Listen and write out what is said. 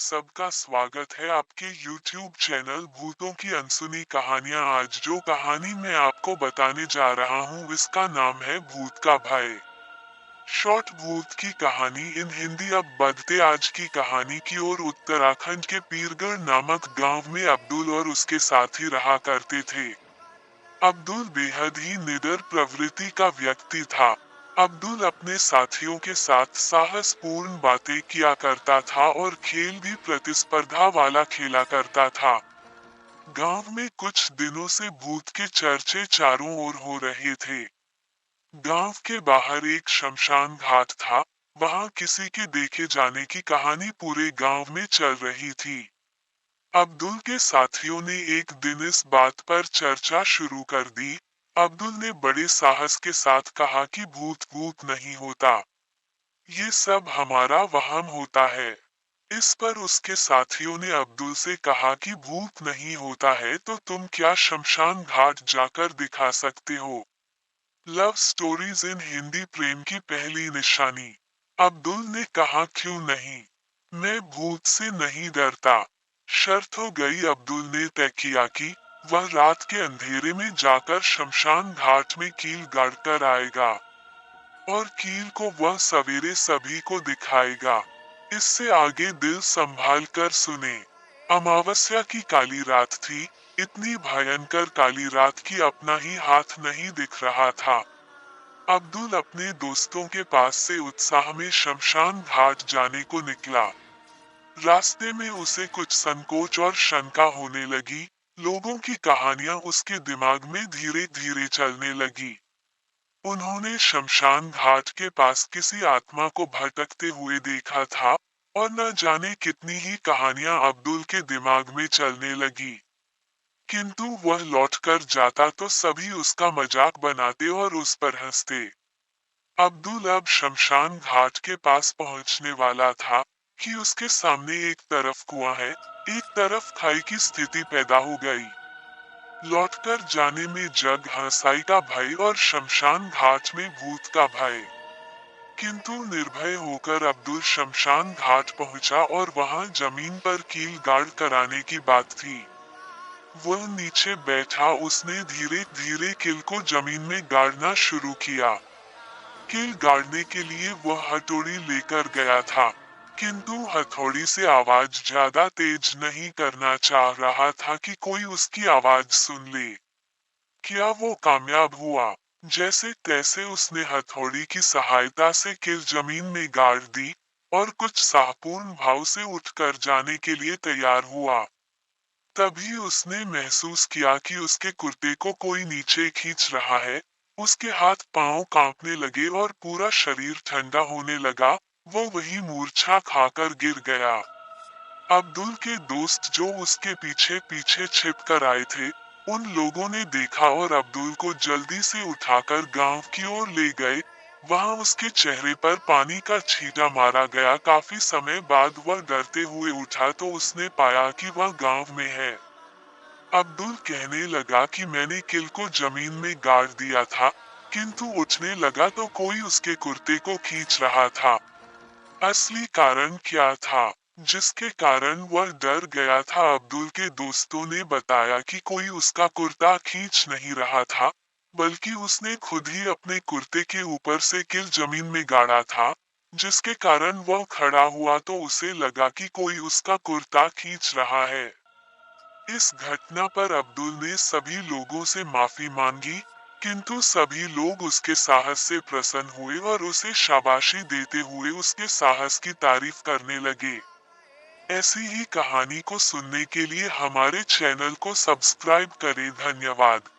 सबका स्वागत है आपके YouTube चैनल भूतों की अनसुनी कहानियां। आज जो कहानी मैं आपको बताने जा रहा हूं इसका नाम है भूत का भय। शॉर्ट भूत की कहानी इन हिंदी। अब बढ़ते आज की कहानी की ओर। उत्तराखंड के पीरगढ़ नामक गांव में अब्दुल और उसके साथी रहा करते थे। अब्दुल बेहद ही निडर प्रवृत्ति का व्यक्ति था। अब्दुल अपने साथियों के साथ साहसपूर्ण बातें किया करता था और खेल भी प्रतिस्पर्धा वाला खेला करता था। गांव में कुछ दिनों से भूत के चर्चे चारों ओर हो रहे थे। गांव के बाहर एक शमशान घाट था। वहां किसी के देखे जाने की कहानी पूरे गांव में चल रही थी। अब्दुल के साथियों ने एक दिन इस बात पर चर्चा शुरू कर दी। अब्दुल ने बड़े साहस के साथ कहा कि भूत भूत नहीं होता, ये सब हमारा वहम होता है। इस पर उसके साथियों ने अब्दुल से कहा कि भूत नहीं होता है तो तुम क्या शमशान घाट जाकर दिखा सकते हो। लव स्टोरीज इन हिंदी प्रेम की पहली निशानी। अब्दुल ने कहा क्यों नहीं, मैं भूत से नहीं डरता। शर्त हो गई। अब्दुल ने तय किया कि वह रात के अंधेरे में जाकर शमशान घाट में कील गाड़ कर आएगा और कील को वह सवेरे सभी को दिखाएगा। इससे आगे दिल संभाल कर सुने। अमावस्या की काली रात थी। इतनी भयंकर काली रात की अपना ही हाथ नहीं दिख रहा था। अब्दुल अपने दोस्तों के पास से उत्साह में शमशान घाट जाने को निकला। रास्ते में उसे कुछ संकोच और शंका होने लगी। लोगों की कहानियां उसके दिमाग में धीरे धीरे चलने लगी। उन्होंने शमशान घाट के पास किसी आत्मा को भटकते हुए देखा था और न जाने कितनी ही कहानियां अब्दुल के दिमाग में चलने लगी। किंतु वह लौटकर जाता तो सभी उसका मजाक बनाते और उस पर हंसते। अब्दुल अब शमशान घाट के पास पहुंचने वाला था कि उसके सामने एक तरफ कुआं है, एक तरफ खाई की स्थिति पैदा हो गई। लौटकर जाने में जग हंसाई का भय और शमशान घाट में भूत का भय। किंतु निर्भय होकर अब्दुल शमशान घाट पहुंचा और वहां जमीन पर कील गाड़ कराने की बात थी। वह नीचे बैठा। उसने धीरे धीरे कील को जमीन में गाड़ना शुरू किया। कील गाड़ने के लिए वह हथौड़ी लेकर गया था, किंतु हथौड़ी से आवाज ज्यादा तेज नहीं करना चाह रहा था कि कोई उसकी आवाज सुन ले। क्या वो कामयाब हुआ? जैसे तैसे उसने हथौड़ी की सहायता से कील जमीन में गाड़ दी और कुछ साहपूर्ण भाव से उठकर जाने के लिए तैयार हुआ। तभी उसने महसूस किया कि उसके कुर्ते को कोई नीचे खींच रहा है। उसके हाथ पांव कांपने लगे और पूरा शरीर ठंडा होने लगा। वो वही मूर्छा खाकर गिर गया। अब्दुल के दोस्त जो उसके पीछे पीछे छिप कर आए थे, उन लोगों ने देखा और अब्दुल को जल्दी से उठाकर गांव की ओर ले गए। वहां उसके चेहरे पर पानी का छींटा मारा गया। काफी समय बाद वह डरते हुए उठा तो उसने पाया कि वह गांव में है। अब्दुल कहने लगा कि मैंने कील को जमीन में गाड़ दिया था, किंतु उठने लगा तो कोई उसके कुर्ते को खींच रहा था। असली कारण क्या था जिसके कारण वह डर गया था? अब्दुल के दोस्तों ने बताया कि कोई उसका कुर्ता खींच नहीं रहा था, बल्कि उसने खुद ही अपने कुर्ते के ऊपर से कील जमीन में गाड़ा था, जिसके कारण वह खड़ा हुआ तो उसे लगा कि कोई उसका कुर्ता खींच रहा है। इस घटना पर अब्दुल ने सभी लोगों से माफी मांगी, किंतु सभी लोग उसके साहस से प्रसन्न हुए और उसे शाबाशी देते हुए उसके साहस की तारीफ करने लगे। ऐसी ही कहानी को सुनने के लिए हमारे चैनल को सब्सक्राइब करें। धन्यवाद।